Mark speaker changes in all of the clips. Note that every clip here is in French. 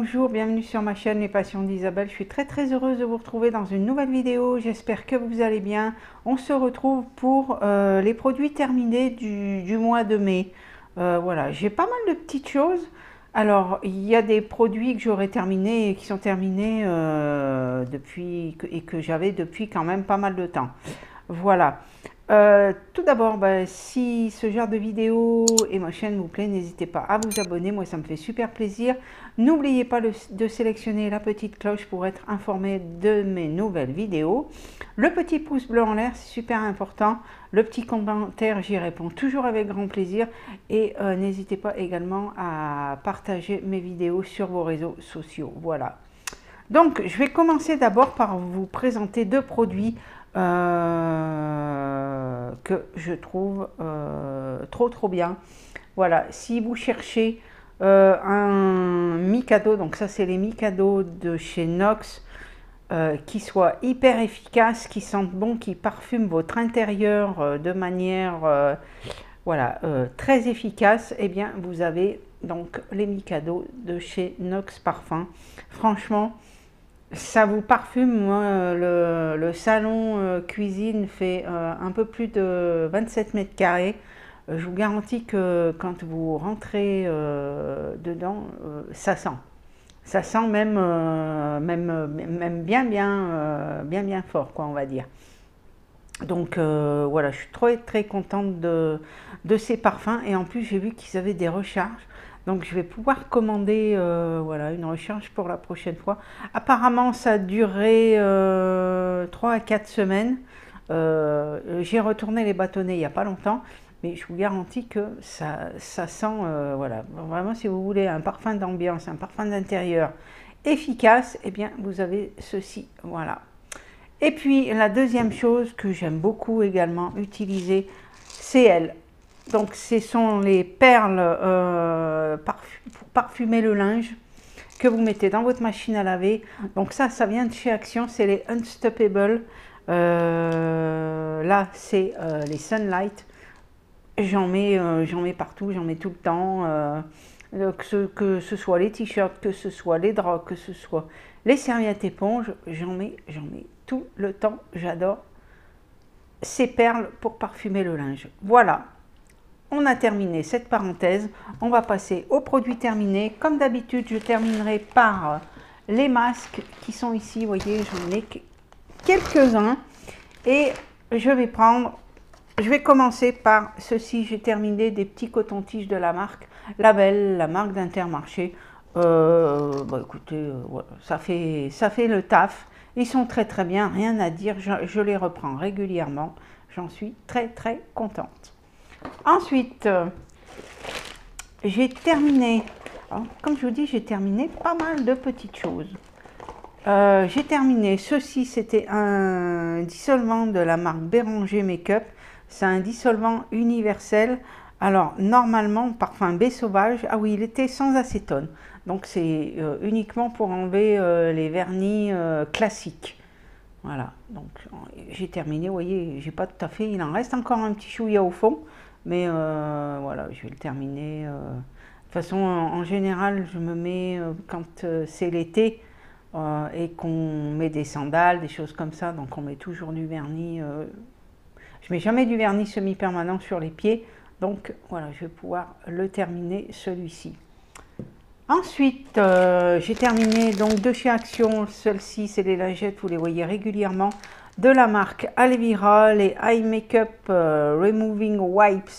Speaker 1: Bonjour, bienvenue sur ma chaîne Les Passions d'Isabelle. Je suis très heureuse de vous retrouver dans une nouvelle vidéo. J'espère que vous allez bien. On se retrouve pour les produits terminés du mois de mai. Voilà, j'ai pas mal de petites choses. Alors, il y a des produits que j'aurais terminés et qui sont terminés et que j'avais depuis quand même pas mal de temps. Voilà. Tout d'abord, si ce genre de vidéo et ma chaîne vous plaît, n'hésitez pas à vous abonner, moi ça me fait super plaisir. N'oubliez pas de sélectionner la petite cloche pour être informé de mes nouvelles vidéos. Le petit pouce bleu en l'air, c'est super important. Le petit commentaire, j'y réponds toujours avec grand plaisir. Et n'hésitez pas également à partager mes vidéos sur vos réseaux sociaux. Voilà. Donc, je vais commencer d'abord par vous présenter deux produits que je trouve trop bien. Voilà, si vous cherchez un Mikado, donc ça c'est les Mikado de chez Nox, qui soient hyper efficaces, qui sentent bon, qui parfument votre intérieur de manière voilà, très efficace, et eh bien vous avez donc les Mikado de chez Nox Parfum. Franchement, ça vous parfume. Moi, le salon cuisine fait un peu plus de 27 mètres carrés. Je vous garantis que quand vous rentrez dedans, ça sent. Ça sent même bien fort, quoi, on va dire. Donc voilà, je suis très contente de ces parfums. Et en plus, j'ai vu qu'ils avaient des recharges. Donc je vais pouvoir commander voilà, une recharge pour la prochaine fois. Apparemment, ça a duré 3 à 4 semaines. J'ai retourné les bâtonnets il n'y a pas longtemps. Mais je vous garantis que ça sent, voilà, vraiment si vous voulez un parfum d'ambiance, un parfum d'intérieur efficace, eh bien vous avez ceci, voilà. Et puis la deuxième chose que j'aime beaucoup également utiliser, c'est elle. Donc ce sont les perles pour parfumer le linge que vous mettez dans votre machine à laver. Donc ça vient de chez Action, c'est les Unstoppable. Là c'est les Sunlight. J'en mets partout, j'en mets tout le temps. Que ce soit les t-shirts, que ce soit les draps, que ce soit les serviettes éponges, j'en mets tout le temps. J'adore ces perles pour parfumer le linge. Voilà, on a terminé cette parenthèse. On va passer aux produits terminés. Comme d'habitude, je terminerai par les masques qui sont ici. Vous voyez, j'en ai quelques-uns. Et je vais commencer par ceci. J'ai terminé des petits cotons-tiges de la marque Label, la marque d'Intermarché. Écoutez, ouais, ça fait le taf. Ils sont très bien, rien à dire. Je les reprends régulièrement. J'en suis très contente. Ensuite, j'ai terminé, alors, comme je vous dis, j'ai terminé pas mal de petites choses. J'ai terminé, ceci c'était un dissolvant de la marque Béranger Make-up. C'est un dissolvant universel. Alors normalement, parfum baie sauvage, ah oui, il était sans acétone. Donc c'est uniquement pour enlever les vernis classiques. Voilà, donc j'ai terminé, vous voyez, j'ai pas tout à fait, il en reste encore un petit chouïa au fond. Mais voilà, je vais le terminer. De toute façon, en général, je me mets quand c'est l'été et qu'on met des sandales, des choses comme ça. Donc on met toujours du vernis. Je mets jamais du vernis semi-permanent sur les pieds. Donc voilà, je vais pouvoir le terminer celui-ci. Ensuite, j'ai terminé donc de chez Action. Celles-ci, c'est les lingettes, vous les voyez régulièrement. De la marque Alvira, les Eye Makeup Removing Wipes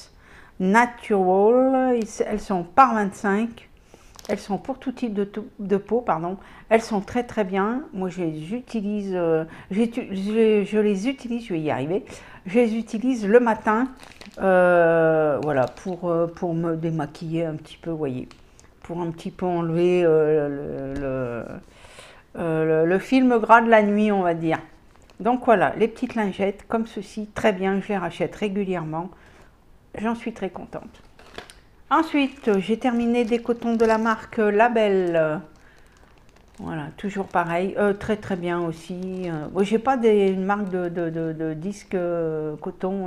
Speaker 1: Natural. Elles sont par 25. Elles sont pour tout type de peau, pardon. Elles sont très bien. Moi, je les utilise, je vais y arriver. Je les utilise le matin, voilà, pour me démaquiller un petit peu, vous voyez. Pour un petit peu enlever le film gras de la nuit, on va dire. Donc voilà, les petites lingettes comme ceci, très bien, je les rachète régulièrement. J'en suis très contente. Ensuite, j'ai terminé des cotons de la marque Label. Voilà, toujours pareil, très bien aussi. Bon, j'ai pas une marque de disque coton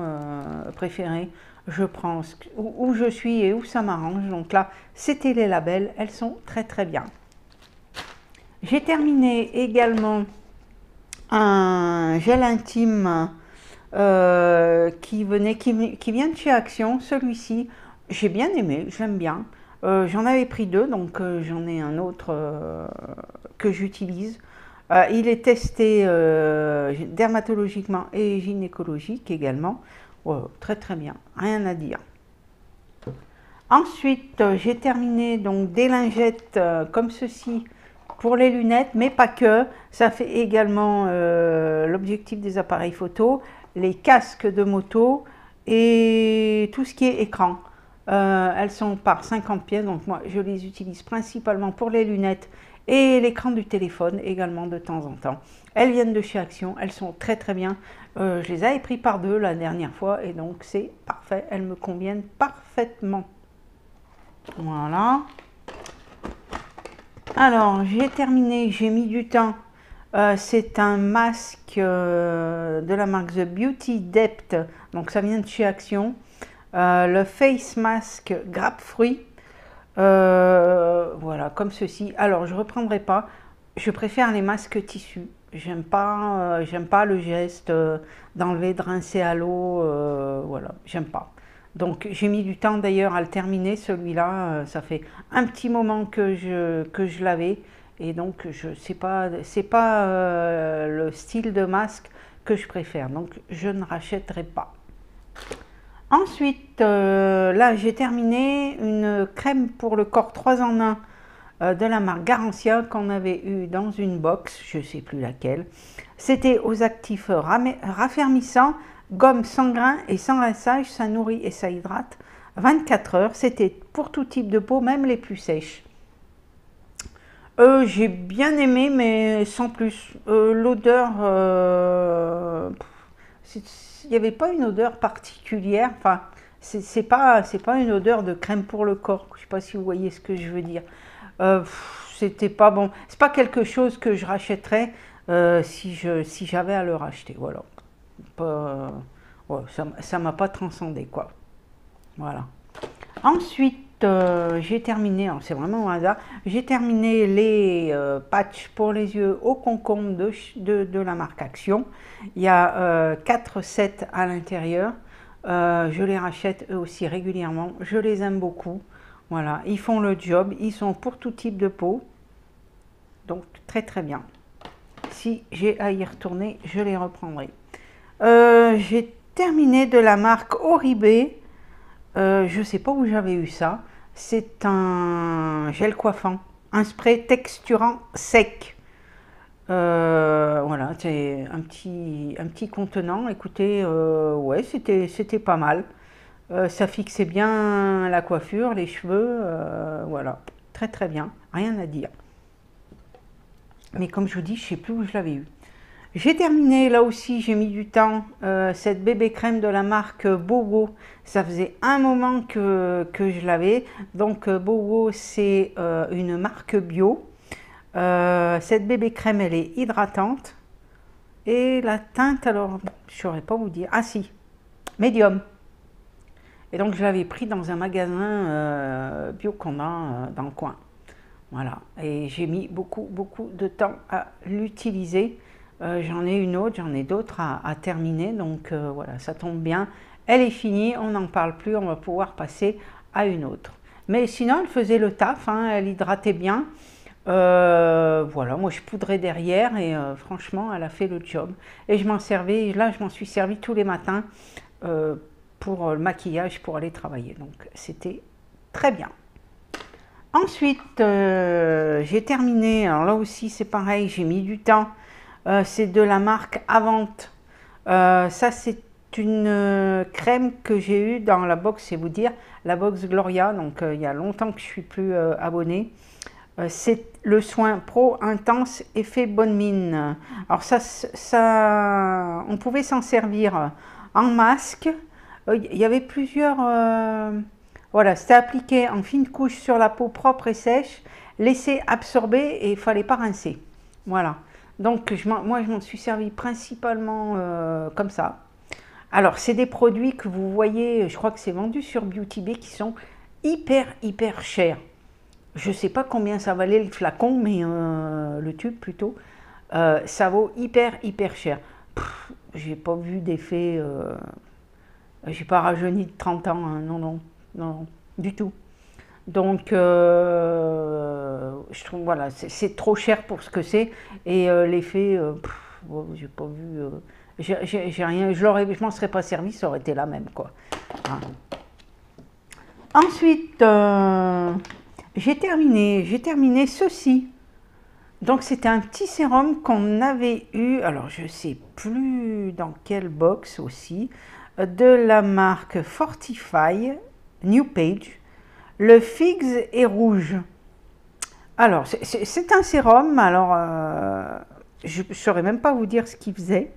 Speaker 1: préférée. Je prends où je suis et où ça m'arrange. Donc là, c'était les labels, elles sont très bien. J'ai terminé également un gel intime qui vient de chez Action. Celui-ci, j'ai bien aimé, je l'aime bien. J'en avais pris deux, donc j'en ai un autre que j'utilise. Il est testé dermatologiquement et gynécologique également. Très très bien, rien à dire. Ensuite, j'ai terminé donc des lingettes comme ceci pour les lunettes, mais pas que. Ça fait également l'objectif des appareils photo, les casques de moto et tout ce qui est écran. Elles sont par 50 pièces, donc moi je les utilise principalement pour les lunettes et l'écran du téléphone également de temps en temps. Elles viennent de chez Action, elles sont très très bien. Je les avais pris par deux la dernière fois et donc c'est parfait, elles me conviennent parfaitement. Voilà. Alors, j'ai terminé, j'ai mis du temps. C'est un masque de la marque The Beauty Depth. Donc, ça vient de chez Action. Le Face Mask Grappe Fruit. Voilà, comme ceci. Alors, je ne reprendrai pas. Je préfère les masques tissus. J'aime pas le geste d'enlever, de rincer à l'eau. Voilà, j'aime pas. Donc j'ai mis du temps d'ailleurs à le terminer, celui-là, ça fait un petit moment que je l'avais et donc c'est pas le style de masque que je préfère, donc je ne rachèterai pas. Ensuite, là j'ai terminé une crème pour le corps 3 en 1 de la marque Garancia qu'on avait eu dans une box, je ne sais plus laquelle. C'était aux actifs raffermissants, gomme sans grain et sans rinçage, ça nourrit et ça hydrate 24 heures. C'était pour tout type de peau, même les plus sèches. J'ai bien aimé, mais sans plus. L'odeur, il n'y avait pas une odeur particulière. Enfin, c'est pas une odeur de crème pour le corps. Je ne sais pas si vous voyez ce que je veux dire. C'était pas bon. C'est pas quelque chose que je rachèterais si j'avais à le racheter. Voilà. Pas, ouais, ça m'a pas transcendé quoi. Voilà. Ensuite, j'ai terminé, c'est vraiment un hasard, j'ai terminé les patchs pour les yeux au concombre de la marque Action. Il y a 4 sets à l'intérieur. Je les rachète eux aussi régulièrement. Je les aime beaucoup. Voilà, ils font le job. Ils sont pour tout type de peau. Donc, très très bien. Si j'ai à y retourner, je les reprendrai. J'ai terminé de la marque Oribe. Je ne sais pas où j'avais eu ça. C'est un gel coiffant, un spray texturant sec. Voilà, c'est un petit contenant. Écoutez, ouais, c'était pas mal. Ça fixait bien la coiffure, les cheveux. Voilà, très très bien. Rien à dire. Mais comme je vous dis, je ne sais plus où je l'avais eu. J'ai terminé, là aussi j'ai mis du temps, cette bébé crème de la marque Bogo. Ça faisait un moment que je l'avais. Donc Bogo, c'est une marque bio. Cette bébé crème, elle est hydratante. Et la teinte, alors, je ne saurais pas vous dire. Ah si, médium. Et donc je l'avais pris dans un magasin bio qu'on a dans le coin. Voilà. Et j'ai mis beaucoup de temps à l'utiliser. J'en ai une autre, j'en ai d'autres à terminer, donc voilà, ça tombe bien. Elle est finie, on n'en parle plus, on va pouvoir passer à une autre. Mais sinon, elle faisait le taf, hein, elle hydratait bien. Voilà, moi je poudrais derrière et franchement, elle a fait le job. Et je m'en servais, là je m'en suis servi tous les matins pour le maquillage, pour aller travailler. Donc c'était très bien. Ensuite, j'ai terminé, alors là aussi c'est pareil, j'ai mis du temps. C'est de la marque Avante. Ça, c'est une crème que j'ai eue dans la box, c'est vous dire, la box Gloria. Donc, il y a longtemps que je ne suis plus abonnée. C'est le soin pro intense effet bonne mine. Alors, on pouvait s'en servir en masque. Il y avait plusieurs. Voilà, c'était appliqué en fine couche sur la peau propre et sèche, laissé absorber et il ne fallait pas rincer. Voilà. Donc, moi, je m'en suis servi principalement comme ça. Alors, c'est des produits que vous voyez, je crois que c'est vendu sur Beauty Bay, qui sont hyper chers. Je sais pas combien ça valait le flacon, mais le tube plutôt. Ça vaut hyper cher. J'ai pas vu d'effet, j'ai pas rajeuni de 30 ans, hein. Non, non, non, du tout. Donc, je trouve, voilà, c'est trop cher pour ce que c'est. Et l'effet, bon, j'ai pas vu, j'ai rien, je m'en serais pas servi, ça aurait été la même, quoi. Hein. Ensuite, j'ai terminé ceci. Donc c'était un petit sérum qu'on avait eu, alors je sais plus dans quelle box aussi, de la marque Fortify New Page. Le figs est rouge. Alors c'est un sérum, alors je ne saurais même pas vous dire ce qu'il faisait.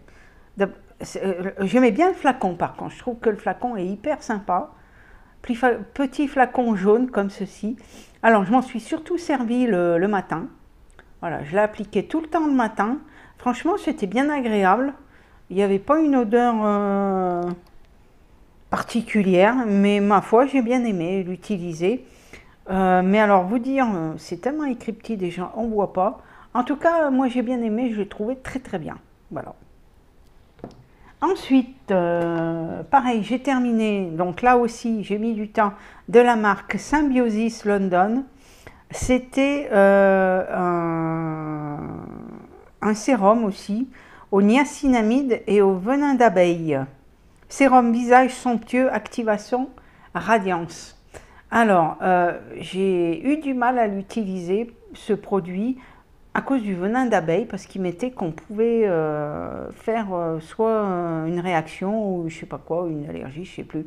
Speaker 1: J'aimais bien le flacon par contre, je trouve que le flacon est hyper sympa. Petit flacon jaune comme ceci. Alors je m'en suis surtout servi le matin. Voilà, je l'ai appliqué tout le temps le matin. Franchement, c'était bien agréable. Il n'y avait pas une odeur particulière, mais ma foi, j'ai bien aimé l'utiliser. Mais alors, vous dire, c'est tellement écrit déjà, on ne voit pas. En tout cas, moi, j'ai bien aimé, je l'ai trouvé très bien. Voilà. Ensuite, pareil, j'ai terminé, donc là aussi, j'ai mis du temps, de la marque Symbiosis London. C'était un sérum aussi, au niacinamide et au venin d'abeille. Sérum visage somptueux, activation, radiance. Alors, j'ai eu du mal à l'utiliser, ce produit, à cause du venin d'abeille, parce qu'il mettait qu'on pouvait faire soit une réaction, ou je sais pas quoi, une allergie, je sais plus.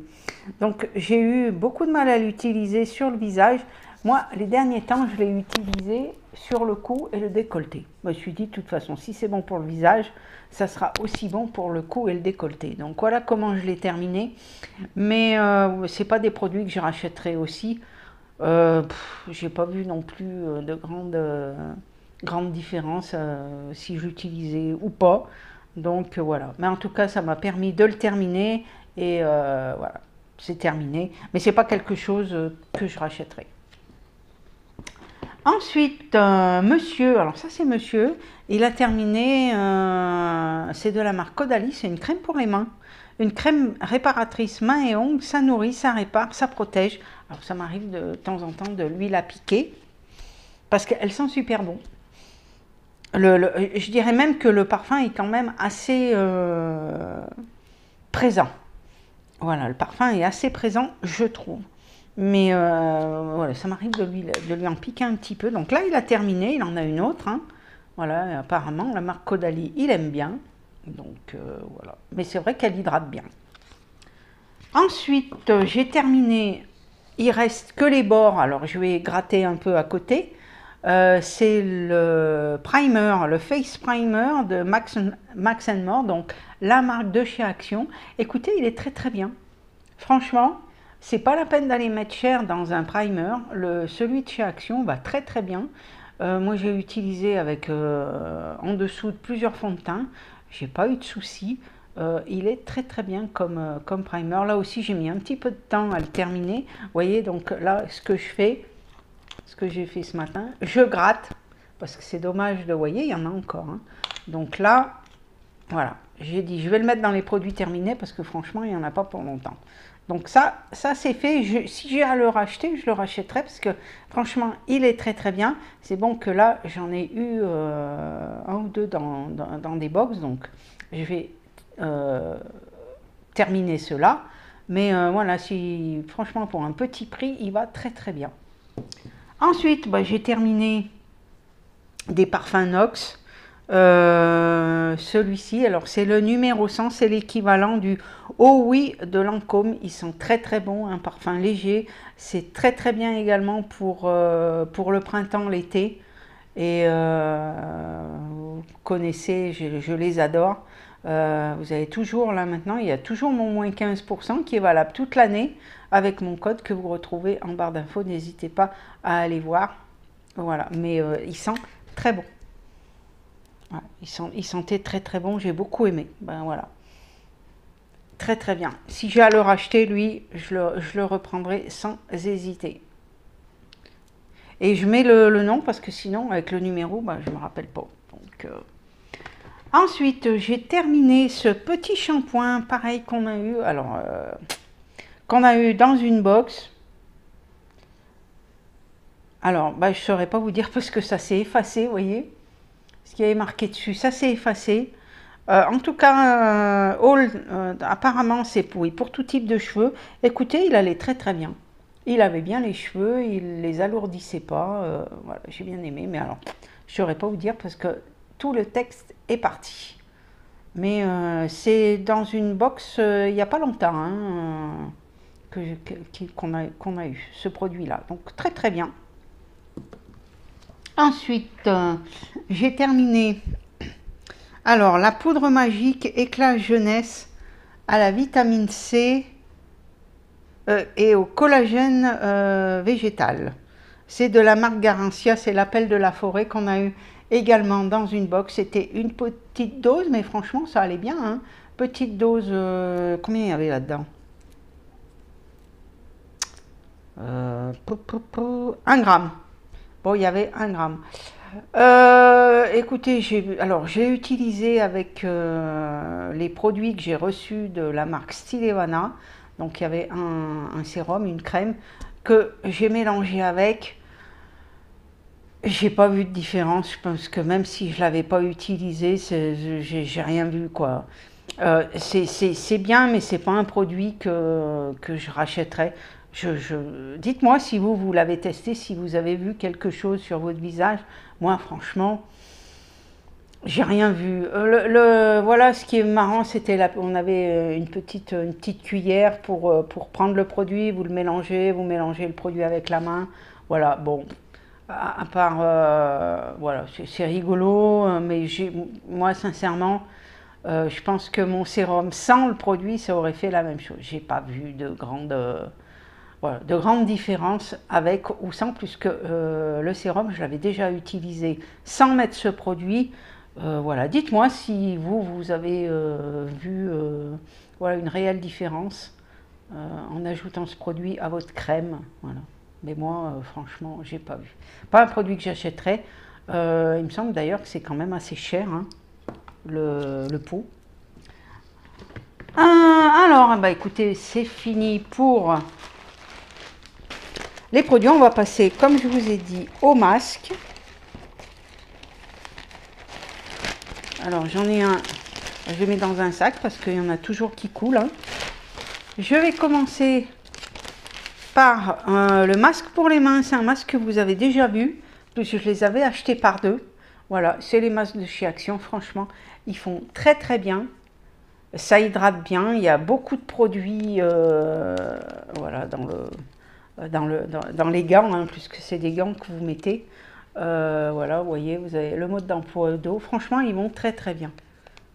Speaker 1: Donc, j'ai eu beaucoup de mal à l'utiliser sur le visage. Moi, les derniers temps, je l'ai utilisé sur le cou et le décolleté. Je me suis dit, de toute façon, si c'est bon pour le visage, ça sera aussi bon pour le cou et le décolleté. Donc voilà comment je l'ai terminé. Mais ce n'est pas des produits que je rachèterai aussi. J'ai pas vu non plus de grande différence si j'utilisais ou pas. Donc voilà. Mais en tout cas, ça m'a permis de le terminer. Et voilà, c'est terminé. Mais c'est pas quelque chose que je rachèterai. Ensuite, monsieur, alors ça c'est monsieur, il a terminé, c'est de la marque Caudalie, c'est une crème pour les mains. Une crème réparatrice mains et ongles, ça nourrit, ça répare, ça protège. Alors ça m'arrive de temps en temps de l'huile à piquer, parce qu'elle sent super bon. Je dirais même que le parfum est quand même assez présent. Voilà, le parfum est assez présent, je trouve. Mais voilà, ça m'arrive de lui en piquer un petit peu. Donc là, il a terminé, il en a une autre. Hein. Voilà, apparemment, la marque Caudalie, il aime bien. Donc voilà. Mais c'est vrai qu'elle hydrate bien. Ensuite, j'ai terminé. Il reste que les bords. Alors, je vais gratter un peu à côté. C'est le primer, le face primer de Max More. Donc, la marque de chez Action. Écoutez, il est très bien. Franchement, c'est pas la peine d'aller mettre cher dans un primer. Celui de chez Action va très bien. Moi, j'ai utilisé avec en dessous de plusieurs fonds de teint. J'ai pas eu de soucis. Il est très bien comme primer. Là aussi, j'ai mis un petit peu de temps à le terminer. Vous voyez, donc là, ce que j'ai fait ce matin, je gratte parce que c'est dommage de, vous voyez, il y en a encore. Hein. Donc là, voilà, j'ai dit, je vais le mettre dans les produits terminés parce que franchement, il n'y en a pas pour longtemps. Donc ça c'est fait. Si j'ai à le racheter, je le rachèterai parce que franchement, il est très bien. C'est bon que là, j'en ai eu un ou deux dans des box. Donc, je vais terminer cela. Mais voilà, franchement, pour un petit prix, il va très bien. Ensuite, j'ai terminé des parfums Nox. Celui-ci, alors c'est le numéro 100, c'est l'équivalent du Oh Oui de Lancôme. Ils sont très bons, un parfum léger. C'est très bien également pour le printemps, l'été. Et vous connaissez, je les adore. Vous avez toujours, là maintenant, il y a toujours mon moins 15% qui est valable toute l'année avec mon code que vous retrouvez en barre d'infos. N'hésitez pas à aller voir. Voilà, mais ils sont très bons. Ouais, il sentait très bon, j'ai beaucoup aimé. Ben voilà. Très bien. Si j'ai à le racheter, lui, je le reprendrai sans hésiter. Et je mets le nom parce que sinon, avec le numéro, bah, je ne me rappelle pas. Donc, ensuite, j'ai terminé ce petit shampoing, pareil qu'on a eu, alors, qu'on a eu dans une box. Alors, bah, je ne saurais pas vous dire parce que ça s'est effacé, vous voyez. Ce qui avait marqué dessus, ça s'est effacé. En tout cas, apparemment, c'est pour tout type de cheveux. Écoutez, il allait très très bien. Il avait bien les cheveux, il les alourdissait pas. Voilà, j'ai bien aimé, mais alors, je ne saurais pas vous dire parce que tout le texte est parti. Mais c'est dans une box il n'y a pas longtemps hein, qu'on a eu ce produit-là. Donc très très bien. Ensuite, j'ai terminé. Alors, la poudre magique éclat jeunesse à la vitamine C et au collagène végétal. C'est de la marque Garancia, c'est l'appel de la forêt qu'on a eu également dans une box. C'était une petite dose, mais franchement, ça allait bien. Hein. Petite dose, combien il y avait là-dedans 1 gramme. Bon, il y avait 1 gramme. Écoutez, j'ai utilisé avec les produits que j'ai reçus de la marque Stilevana. Donc, il y avait un sérum, une crème que j'ai mélangé avec. J'ai pas vu de différence. Je pense que même si je l'avais pas utilisé, j'ai rien vu quoi. C'est bien, mais c'est pas un produit que je rachèterais. Dites-moi si vous l'avez testé, si vous avez vu quelque chose sur votre visage. Moi, franchement, j'ai rien vu. Voilà, ce qui est marrant, c'était on avait une petite cuillère pour prendre le produit, vous mélangez le produit avec la main. Voilà, bon, à part, voilà, c'est rigolo, mais moi, sincèrement, je pense que mon sérum sans le produit, ça aurait fait la même chose. J'ai pas vu voilà, de grandes différences avec ou sans, puisque le sérum, je l'avais déjà utilisé sans mettre ce produit. Voilà, dites-moi si vous avez vu voilà, une réelle différence en ajoutant ce produit à votre crème. Voilà. Mais moi, franchement, j'ai pas vu. Pas un produit que j'achèterais. Il me semble d'ailleurs que c'est quand même assez cher, hein, le pot. Alors, bah, écoutez, c'est fini pour les produits. On va passer, comme je vous ai dit, au masque. Alors, j'en ai un, je le mets dans un sac parce qu'il y en a toujours qui coulent. Hein. Je vais commencer par le masque pour les mains. C'est un masque que vous avez déjà vu, puisque je les avais achetés par deux. Voilà, c'est les masques de chez Action. Franchement, ils font très très bien. Ça hydrate bien. Il y a beaucoup de produits voilà, dans les gants, hein, puisque c'est des gants que vous mettez. Voilà, vous voyez, vous avez le mode d'emploi d'eau. Franchement, ils vont très très bien.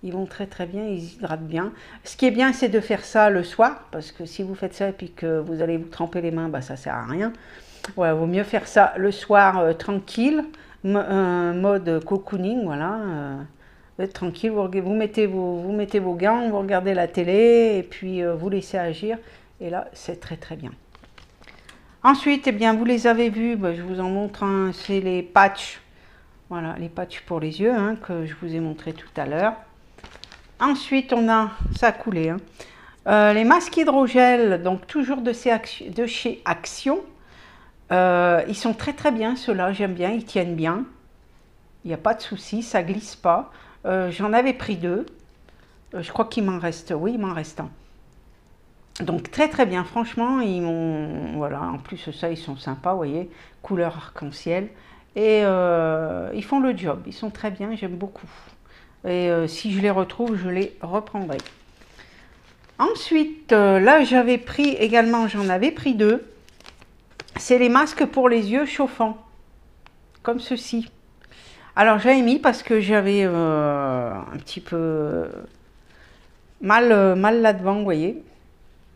Speaker 1: Ils vont très très bien, ils hydratent bien. Ce qui est bien, c'est de faire ça le soir, parce que si vous faites ça et puis que vous allez vous tremper les mains, bah, ça sert à rien. Voilà, vaut mieux faire ça le soir tranquille, mode cocooning, voilà. Tranquille, vous mettez vos gants, vous regardez la télé et puis vous laissez agir. Et là, c'est très très bien. Ensuite, eh bien, vous les avez vus, bah, je vous en montre un, c'est les patchs. Voilà, les patchs pour les yeux hein, que je vous ai montré tout à l'heure. Ensuite, on a, ça a coulé, hein, les masques hydrogel, donc toujours de chez Action. Ils sont très très bien, ceux-là, j'aime bien, ils tiennent bien. Il n'y a pas de souci, ça glisse pas. J'en avais pris deux. Je crois qu'il m'en reste, oui, il m'en reste un. Donc très très bien, franchement, voilà, en plus ça, ils sont sympas, vous voyez, couleur arc-en-ciel. Et ils font le job, ils sont très bien, j'aime beaucoup. Et si je les retrouve, je les reprendrai. Ensuite, là j'avais pris également, j'en avais pris deux. C'est les masques pour les yeux chauffants, comme ceci. Alors j'avais mis parce que j'avais un petit peu mal là-devant, vous voyez.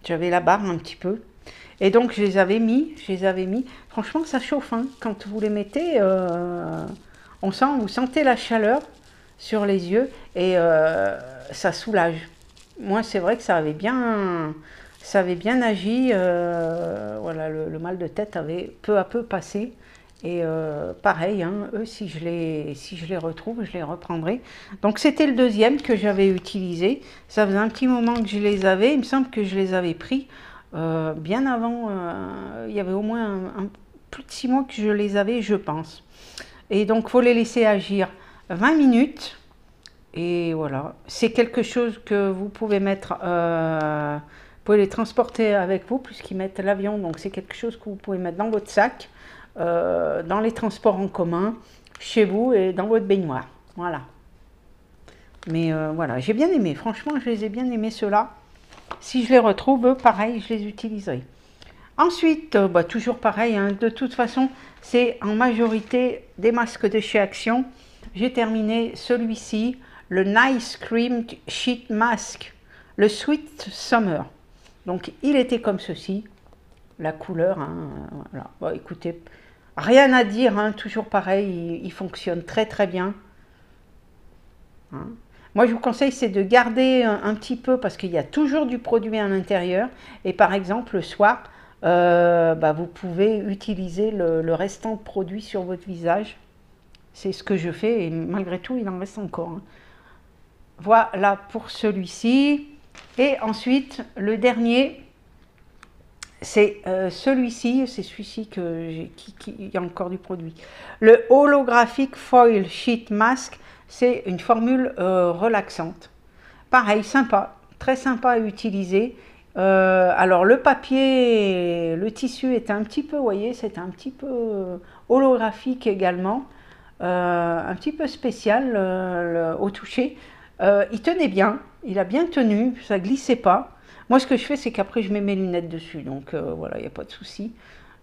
Speaker 1: J'avais la barre un petit peu. Et donc je les avais mis. Franchement, ça chauffe. Hein. Quand vous les mettez, vous sentez la chaleur sur les yeux et ça soulage. Moi, c'est vrai que ça avait bien agi. Voilà, le mal de tête avait peu à peu passé. Et pareil, hein, eux, si je les retrouve, je les reprendrai. Donc c'était le deuxième que j'avais utilisé. Ça faisait un petit moment que je les avais. Il me semble que je les avais pris bien avant. Il y avait au moins plus de 6 mois que je les avais, je pense. Et donc, il faut les laisser agir 20 minutes. Et voilà, c'est quelque chose que vous pouvez mettre, vous pouvez les transporter avec vous puisqu'ils mettent l'avion. Donc, c'est quelque chose que vous pouvez mettre dans votre sac, dans les transports en commun, chez vous et dans votre baignoire. Voilà. Mais voilà, j'ai bien aimé. Franchement, je les ai bien aimés ceux-là. Si je les retrouve, pareil, je les utiliserai. Ensuite, bah, toujours pareil, hein, de toute façon, c'est en majorité des masques de chez Action. J'ai terminé celui-ci, le Nice Cream Sheet Mask, le Sweet Summer. Donc, il était comme ceci, la couleur. Hein, voilà. Bon, écoutez, rien à dire, hein, toujours pareil, il fonctionne très très bien. Hein. Moi, je vous conseille, c'est de garder un petit peu, parce qu'il y a toujours du produit à l'intérieur. Et par exemple, le soir, bah, vous pouvez utiliser le restant de produit sur votre visage. C'est ce que je fais, et malgré tout, il en reste encore. Hein. Voilà pour celui-ci. Et ensuite, le dernier, c'est celui-ci, c'est celui-ci qui y a encore du produit. Le Holographic Foil Sheet Mask, c'est une formule relaxante. Pareil, sympa, très sympa à utiliser. Alors le papier, le tissu est un petit peu, vous voyez, c'est un petit peu holographique également. Un petit peu spécial au toucher. Il tenait bien, il a bien tenu, ça glissait pas. Moi, ce que je fais, c'est qu'après, je mets mes lunettes dessus, donc voilà, il n'y a pas de souci.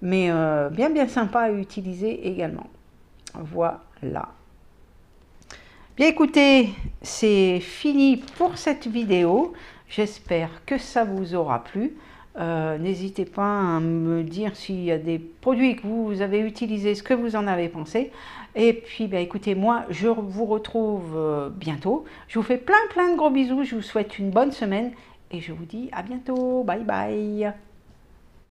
Speaker 1: Mais bien sympa à utiliser également. Voilà. Bien écoutez, c'est fini pour cette vidéo. J'espère que ça vous aura plu. N'hésitez pas à me dire s'il y a des produits que vous avez utilisés, ce que vous en avez pensé. Et puis, bien, écoutez, moi, je vous retrouve bientôt. Je vous fais plein de gros bisous. Je vous souhaite une bonne semaine et je vous dis à bientôt. Bye bye.